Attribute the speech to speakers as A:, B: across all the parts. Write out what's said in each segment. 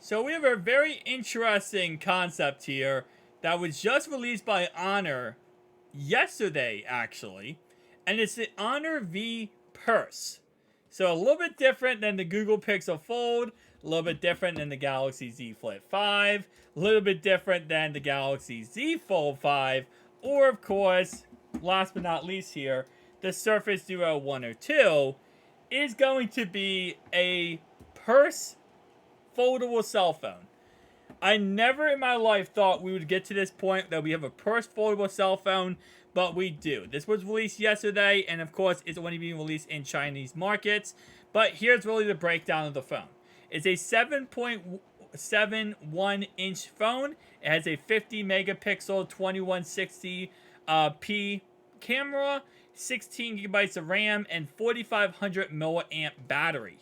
A: So we have a very interesting concept here that was just released by Honor yesterday, actually, and it's the Honor V Purse. So a little bit different than the Google Pixel Fold, a little bit different than the Galaxy Z Flip 5, a little bit different than the Galaxy Z Fold 5, or of course, last but not least here, the Surface Duo 1 or 2 is going to be a purse foldable cell phone. I never in my life thought we would get to this point that we have a purse foldable cell phone, but we do. This was released yesterday, and of course, it's only being released in Chinese markets. But here's really the breakdown of the phone. It's a 7.71-inch phone. It has a 50 megapixel 2160 p camera, 16 gigabytes of RAM, and 4500 milliamp battery.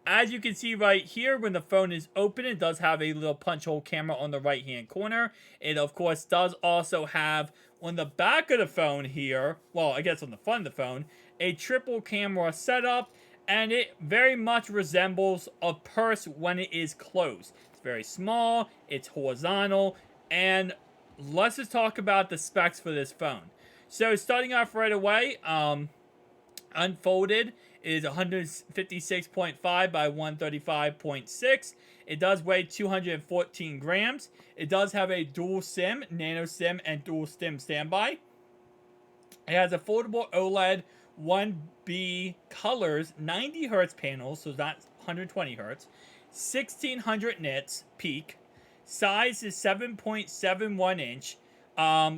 A: As you can see right here, when the phone is open, it does have a little punch hole camera on the right hand corner. It of course does also have on the back of the phone here, well I guess on the front of the phone, a triple camera setup, and it very much resembles a purse when it is closed. It's very small, it's horizontal, and let's just talk about the specs for this phone. So starting off right away, unfolded is 156.5 by 135.6. It does weigh 214 grams. It does have a dual SIM, nano SIM, and dual SIM standby. It has a foldable OLED 1B colors, 90 hertz panels, so that's 120 hertz, 1600 nits peak. Size is 7.71 inch.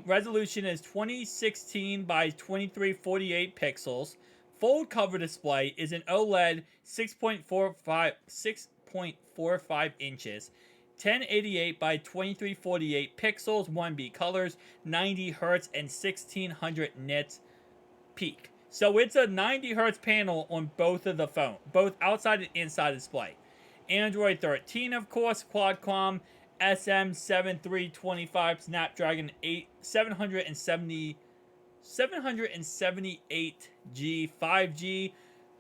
A: Resolution is 2016 by 2348 pixels. Full cover display is an OLED 6.45 inches, 1088 by 2348 pixels, 1B colors, 90 hertz, and 1600 nits peak. So it's a 90 hertz panel on both of the phone, both outside and inside display. Android 13, of course, Qualcomm SM7325 Snapdragon 778G 5G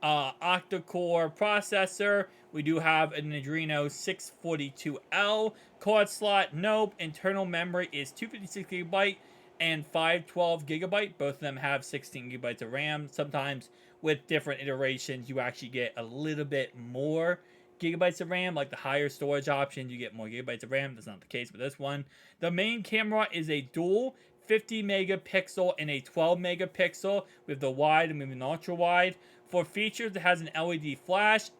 A: octa-core processor. We do have an Adreno 642L card slot. Nope. Internal memory is 256 gigabyte and 512 gigabyte. Both of them have 16 gigabytes of RAM. Sometimes with different iterations, you actually get a little bit more gigabytes of RAM. Like the higher storage option, you get more gigabytes of RAM. That's not the case with this one. The main camera is a dual 50 megapixel and a 12 megapixel with the wide and an ultra wide. For features, it has an LED flash,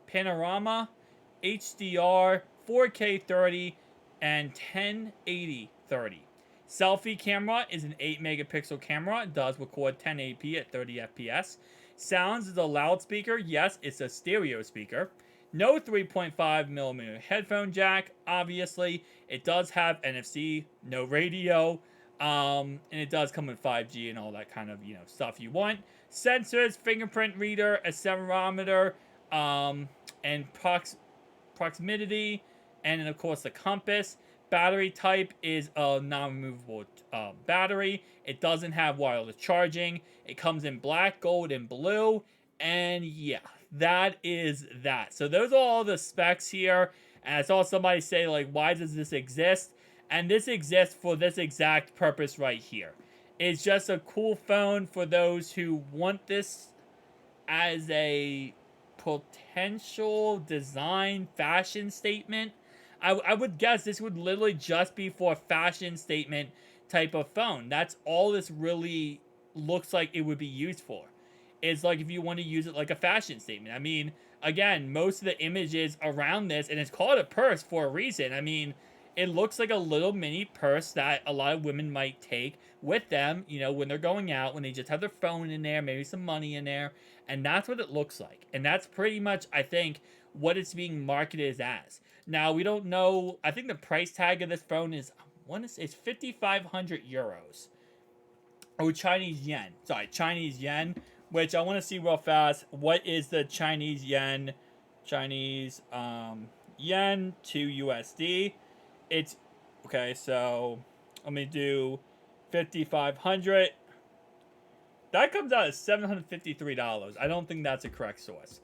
A: panorama, HDR, 4K 30, and 1080 30. Selfie camera is an 8 megapixel camera. It does record 1080p at 30 FPS. Sounds is a loudspeaker. Yes, it's a stereo speaker. No 3.5 millimeter headphone jack, obviously. It does have NFC, no radio, and it does come with 5G and all that kind of, stuff you want. Sensors, fingerprint reader, accelerometer, and proximity, and then of course the compass. Battery type is a non-removable battery. It doesn't have wireless charging. It comes in black, gold, and blue. And yeah, that is that. So those are all the specs here. And I saw somebody say, like, why does this exist? And this exists for this exact purpose right here. It's just a cool phone for those who want this as a potential design fashion statement. I would guess this would literally just be for a fashion statement type of phone. That's all this really looks like it would be used for. It's like if you want to use it like a fashion statement. I mean, again, most of the images around this, and it's called a purse for a reason. I mean, it looks like a little mini purse that a lot of women might take with them, when they're going out, when they just have their phone in there, maybe some money in there. And that's what it looks like. And that's pretty much, I think, what it's being marketed as. Now, we don't know. I think the price tag of this phone is, it's 5,500 euros. Oh, Chinese yen. Sorry, Chinese yen. Which I want to see real fast. What is the Chinese yen? Chinese yen to USD. It's, okay, so let me do 5,500. That comes out as $753. I don't think that's a correct source.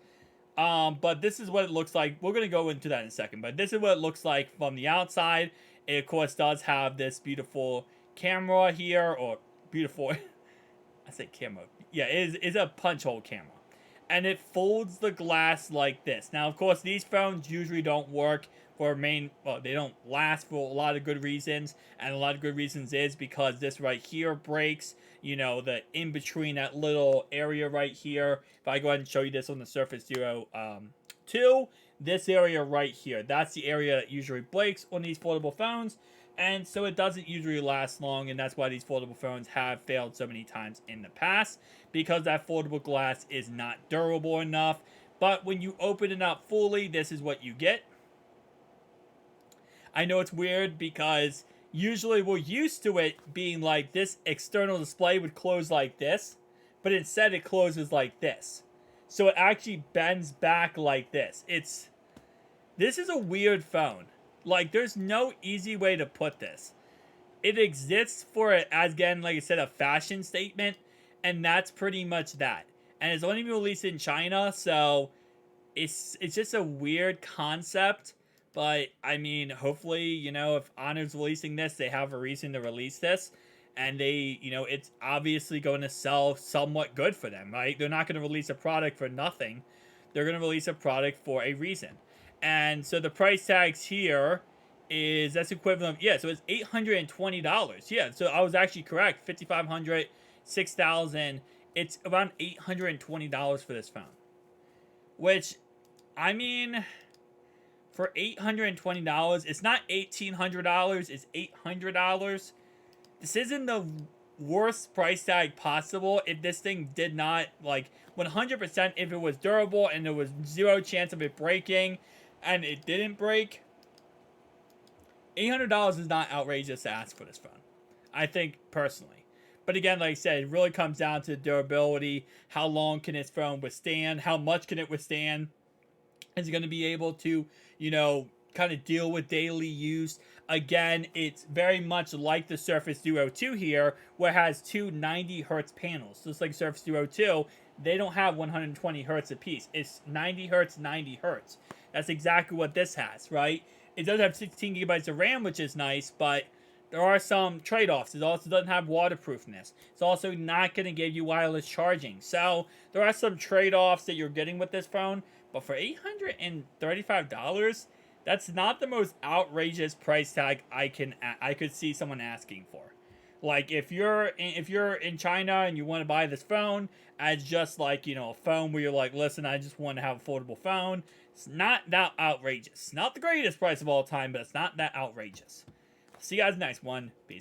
A: But this is what it looks like. We're gonna go into that in a second. But this is what it looks like from the outside. It of course does have this beautiful camera here, or beautiful. I say camera. Yeah, it is a punch hole camera, and it folds the glass like this. Now, of course, these phones usually don't work for main. Well, they don't last for a lot of good reasons, and a lot of good reasons is because this right here breaks. You know, the in between that little area right here. If I go ahead and show you this on the Surface Duo 2, this area right here, that's the area that usually breaks on these foldable phones. And so it doesn't usually last long, and that's why these foldable phones have failed so many times in the past, because that foldable glass is not durable enough. But when you open it up fully, this is what you get. I know it's weird because usually we're used to it being like this external display would close like this, but instead it closes like this. So it actually bends back like this. This is a weird phone. Like, there's no easy way to put this. It exists for, as again, like I said, a fashion statement, and that's pretty much that. And it's only been released in China, so it's just a weird concept. But I mean, hopefully, you know, if Honor's releasing this, they have a reason to release this, and they, you know, it's obviously going to sell somewhat good for them, right? They're not going to release a product for nothing. They're going to release a product for a reason. And so the price tags here is, that's equivalent, yeah, so it's $820. Yeah, so I was actually correct. 5,500, 6,000. It's around $820 for this phone. Which, I mean, for $820, it's not $1,800, it's $800. This isn't the worst price tag possible if this thing did not, like, 100% if it was durable and there was zero chance of it breaking and it didn't break. $800 is not outrageous to ask for this phone, I think, personally. But again, like I said, it really comes down to durability. How long can this phone withstand? How much can it withstand? Is it going to be able to, you know, kind of deal with daily use? Again, it's very much like the Surface Duo 2 here, where it has two 90 hertz panels. Just like Surface Duo 2, they don't have 120 hertz apiece. It's 90 hertz, 90 hertz. That's exactly what this has, right? It does have 16 gigabytes of RAM, which is nice, but there are some trade-offs. It also doesn't have waterproofness. It's also not going to give you wireless charging. So there are some trade-offs that you're getting with this phone. But for $835, that's not the most outrageous price tag I could see someone asking for. Like, if you're in China and you want to buy this phone as just like, you know, a phone where you're like, listen, I just want to have a foldable phone, it's not that outrageous. Not the greatest price of all time, but it's not that outrageous. See you guys next one. Peace.